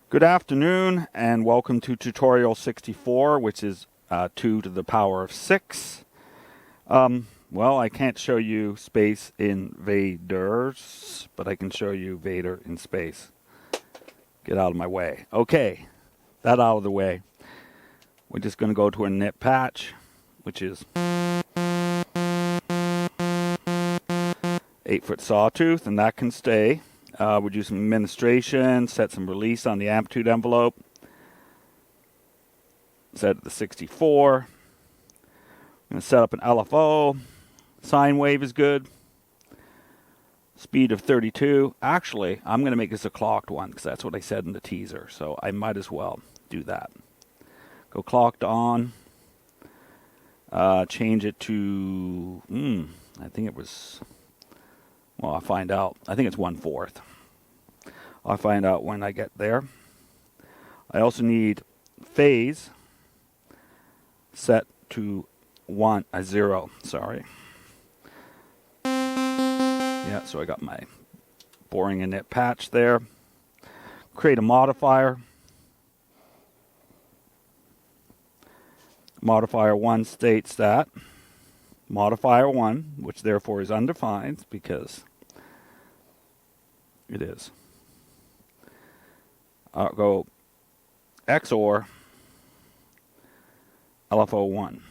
Good afternoon and welcome to tutorial 64, which is 2 to the power of 6. Well, I can't show you Space Invaders, but I can show you Vader in space. Get out of my way. Okay, that out of the way. We're just going to go to a knit patch, which is 8-foot sawtooth, and that can stay. We'll do some administration, set some release on the amplitude envelope. Set it to 64. I'm going to set up an LFO. Sine wave is good. Speed of 32. Actually, I'm going to make this a clocked one because that's what I said in the teaser. So I might as well do that. Go clocked on. Change it to, I think it was, well, I'll find out. I think it's 1/4. I'll find out when I get there. I also need phase set to 0. Sorry. Yeah, so I got my boring and knit patch there. Create a modifier. Modifier 1 states that modifier 1, which therefore is undefined because it is. I'll go XOR LFO 1.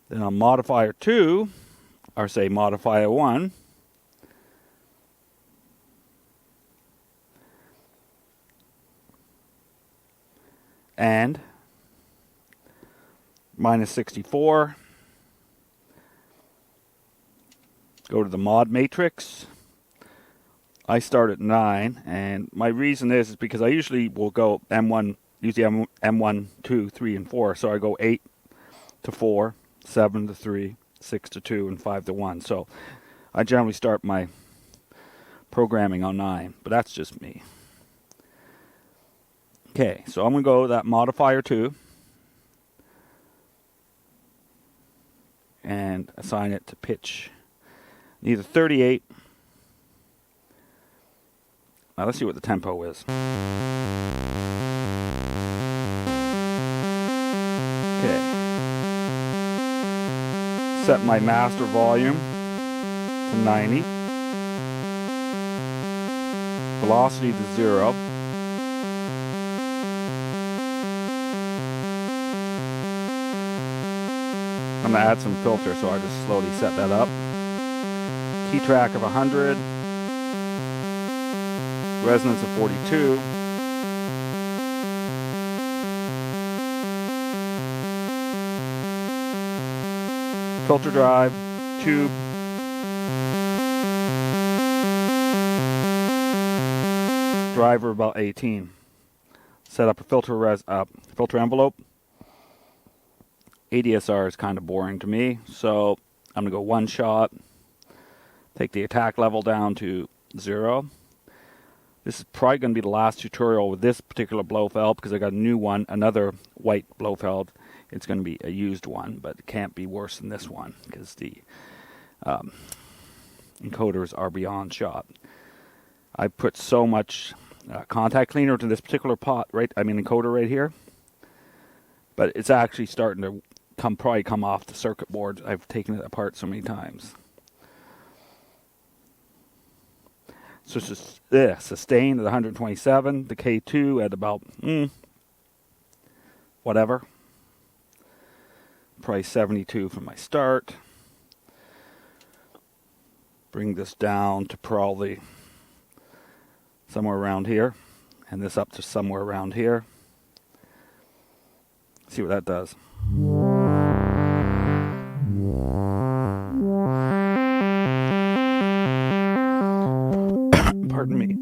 Then on modifier 2, or say modifier 1, and minus 64. Go to the mod matrix. I start at 9, and my reason is because I usually will go M1, use the M1, 2, 3, and 4. So I go 8 to 4, 7 to 3, 6 to 2, and 5 to 1. So I generally start my programming on 9, but that's just me. Okay, so I'm going to go to that modifier 2 and assign it to pitch. Either 38. Now let's see what the tempo is. Okay. Set my master volume to 90. Velocity to 0. I'm going to add some filter, so I just slowly set that up. Key track of 100. Resonance of 42. Filter drive, tube. Driver about 18. Set up a filter envelope. ADSR is kind of boring to me, so I'm going to go one shot. Take the attack level down to 0. This is probably going to be the last tutorial with this particular Blofeld because I got a new one, another white Blofeld. It's going to be a used one, but it can't be worse than this one because the encoders are beyond shot. I put so much contact cleaner to this particular encoder right here, but it's actually starting to probably come off the circuit board. I've taken it apart so many times. So it's just sustained at 127, the K2 at about whatever. Probably 72 from my start. Bring this down to probably somewhere around here, and this up to somewhere around here. See what that does. Pardon me.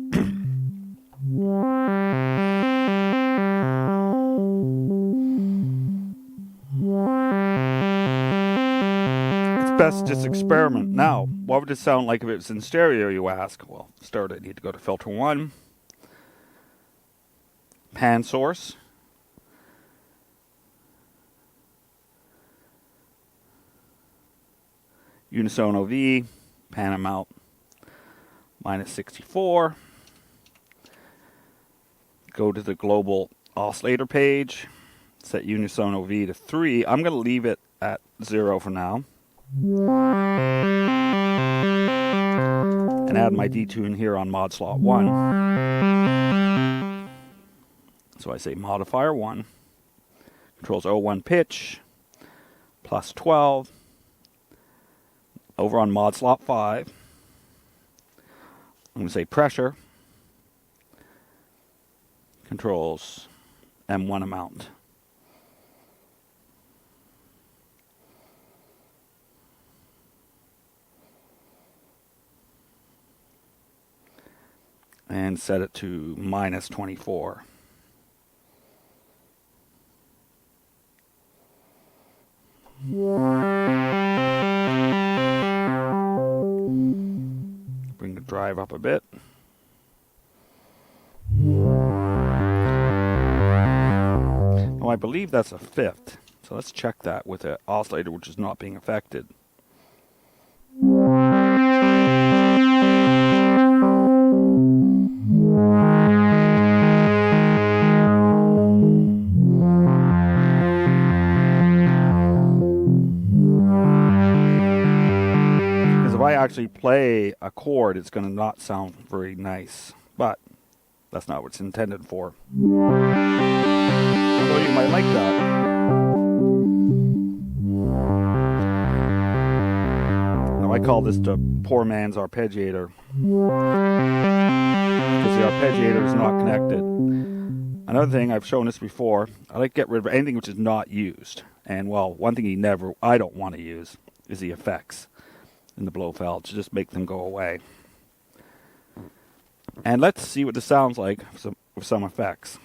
It's best just experiment. Now, what would it sound like if it was in stereo, you ask? Well, to start, I need to go to filter 1. Pan source. Unisono V. Pan amount. minus 64. go to the global oscillator page, set unisono V to 3. I'm going to leave it at 0 for now. And add my detune here on mod slot 1. So I say modifier 1, controls O1 pitch, plus 12. Over on mod slot 5, I'm going to say pressure, controls M1 amount. And set it to minus 24. Bring the drive up a bit. Oh, I believe that's a fifth. So let's check that with an oscillator which is not being affected. If I actually play a chord, it's going to not sound very nice. But that's not what it's intended for. Although you might like that. Now I call this the poor man's arpeggiator, because the arpeggiator is not connected. Another thing, I've shown this before, I like to get rid of anything which is not used. And well, one thing I don't want to use is the effects in the Blofeld, to just make them go away. And let's see what this sounds like with some effects.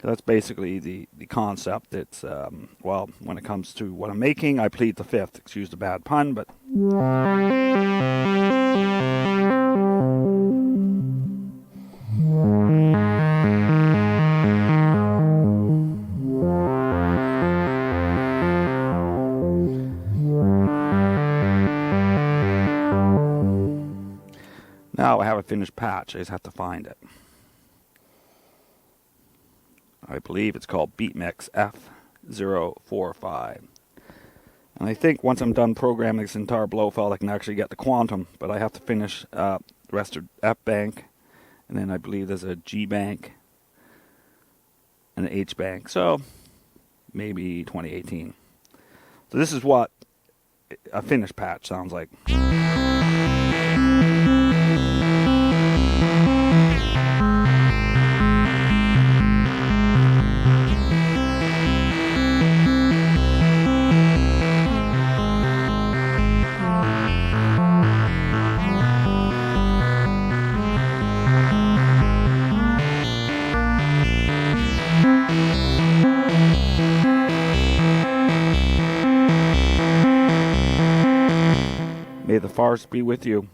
That's basically the concept. It's, well, when it comes to what I'm making, I plead the fifth. Excuse the bad pun, but... Now I have a finished patch. I just have to find it. I believe it's called Beatmix F045. And I think once I'm done programming this entire Blofeld, I can actually get the quantum. But I have to finish the rest of F bank. And then I believe there's a G bank and an H bank. So maybe 2018. So this is what a finished patch sounds like. May the force be with you.